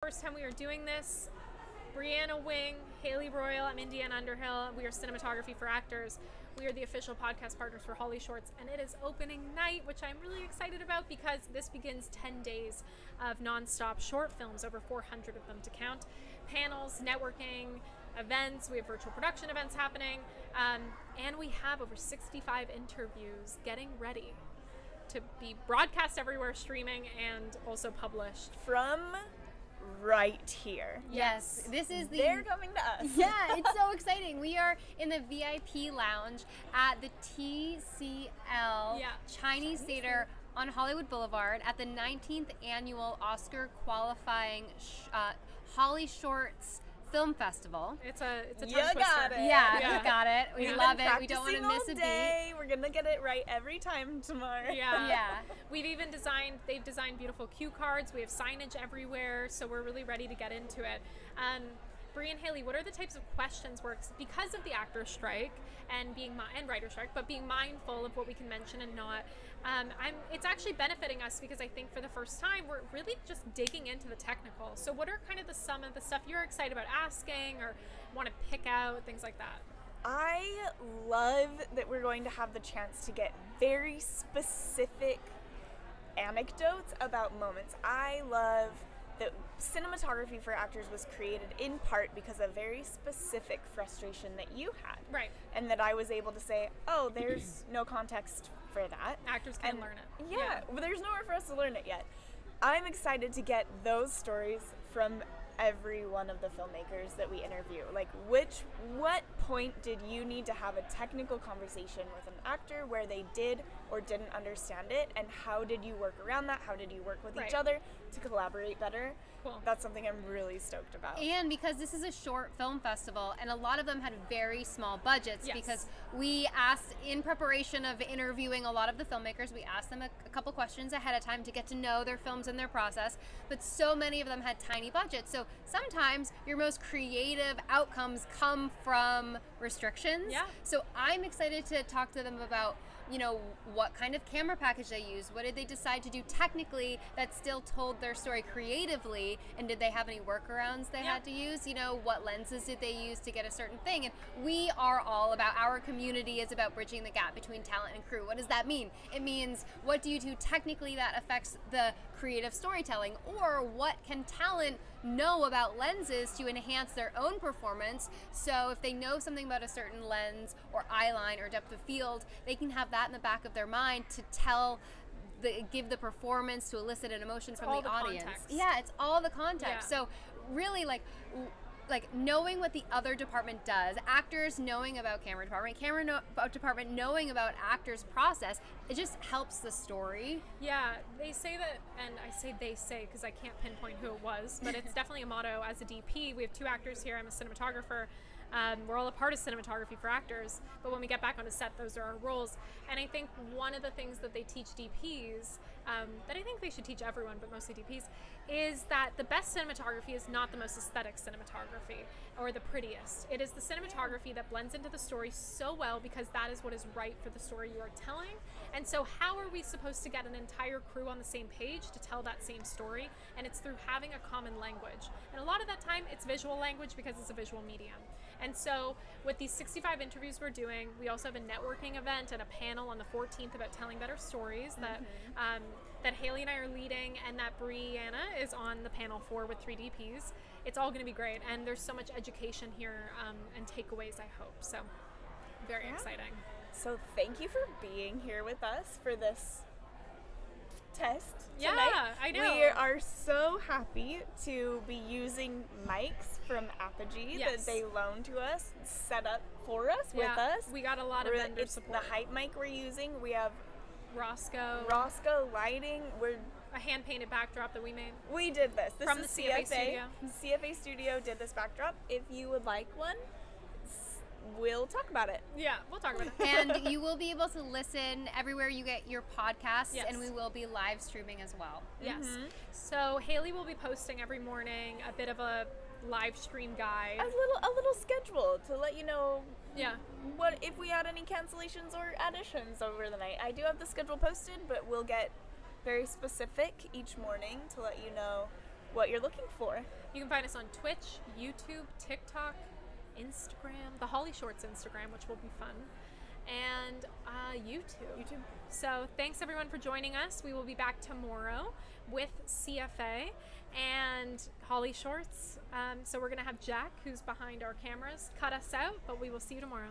First time we are doing this. Brianna Wing, Haley Royal, I'm Indiana Underhill. We are Cinematography for Actors. We are the official podcast partners for HollyShorts, and it is opening night, which I'm really excited about because this begins 10 days of nonstop short films, over 400 of them to count. Panels, networking, events, we have virtual production events happening, and we have over 65 interviews getting ready to be broadcast everywhere, streaming, and also published. From right here. Yes, this is the... They're coming to us. Yeah, it's so exciting. We are in the VIP lounge at the TCL Chinese Theatre on Hollywood Boulevard at the 19th annual Oscar qualifying HollyShorts Film Festival. It's a tongue You twister. got it. Yeah, we got it. We love it. We don't want to miss a day. beat. We're gonna get it right every time tomorrow. Yeah. They've designed beautiful cue cards. We have signage everywhere, so we're really ready to get into it. Brie and Haley, what are the types of questions because of the actor strike and and writer strike, but being mindful of what we can mention and not. It's actually benefiting us because I think for the first time we're really just digging into the technical. So what are kind of some of the stuff you're excited about asking or want to pick out, things like that? I love that we're going to have the chance to get very specific anecdotes about moments. I love that Cinematography for Actors was created in part because of very specific frustration that you had. Right. And that I was able to say, oh, there's no context for that. Actors can learn it. Yeah, but there's nowhere for us to learn it yet. I'm excited to get those stories from every one of the filmmakers that we interview. Like, what point did you need to have a technical conversation with an actor where they did or didn't understand it, and how did you work around that? How did you work with each other to collaborate better? Cool. That's something I'm really stoked about. And because this is a short film festival, and a lot of them had very small budgets, because we asked, in preparation of interviewing a lot of the filmmakers, we asked them a couple questions ahead of time to get to know their films and their process, but so many of them had tiny budgets. So sometimes your most creative outcomes come from restrictions. Yeah. So I'm excited to talk to them about, what kind of camera package they used. What did they decide to do technically that still told their story creatively? And did they have any workarounds they had to use? What lenses did they use to get a certain thing? And we are all about, our community is about bridging the gap between talent and crew. What does that mean? It means, what do you do technically that affects the creative storytelling? Or what can talent know about lenses to enhance their own performance? So if they know something about a certain lens or eye line or depth of field, they can have that in the back of their mind to give the performance, to elicit an emotion from the audience. Context. Yeah, it's all the context. Yeah. So really, like knowing what the other department does, actors knowing about camera department knowing about actors' process, it just helps the story. Yeah, they say that, and I say they say because I can't pinpoint who it was, but it's definitely a motto. As a DP, we have two actors here. I'm a cinematographer. We're all a part of Cinematography for Actors, but when we get back onto set, those are our roles. And I think one of the things that they teach DPs, that I think they should teach everyone, but mostly DPs, is that the best cinematography is not the most aesthetic cinematography or the prettiest. It is the cinematography that blends into the story so well because that is what is right for the story you are telling. And so how are we supposed to get an entire crew on the same page to tell that same story? And it's through having a common language. And a lot of that time, it's visual language because it's a visual medium. And so with these 65 interviews we're doing, we also have a networking event and a panel on the 14th about telling better stories that Haley and I are leading, and that Brianna is on the panel for with 3 DPs. It's all going to be great, and there's so much education here and takeaways, I hope. So very exciting. So thank you for being here with us for this test tonight. Yeah, I know. We are so happy to be using mics from Apogee that they loaned to us, set up for us with us. We got a lot of vendor support. The hype mic we're using. We have Roscoe lighting. We're a hand-painted backdrop that we made. We did this. This from is the CFA studio. CFA Studio did this backdrop. If you would like one, we'll talk about it. Yeah, we'll talk about it. And you will be able to listen everywhere you get your podcasts, Yes. and we will be live streaming as well. Yes. So Haley will be posting every morning a bit of a live stream guide. A little schedule to let you know what if we had any cancellations or additions over the night. I do have the schedule posted, but we'll get very specific each morning to let you know what you're looking for. You can find us on Twitch, YouTube, TikTok, Instagram, the HollyShorts Instagram, which will be fun, and YouTube. So thanks everyone for joining us. We will be back tomorrow with CFA and HollyShorts. So we're going to have Jack, who's behind our cameras, cut us out, but we will see you tomorrow.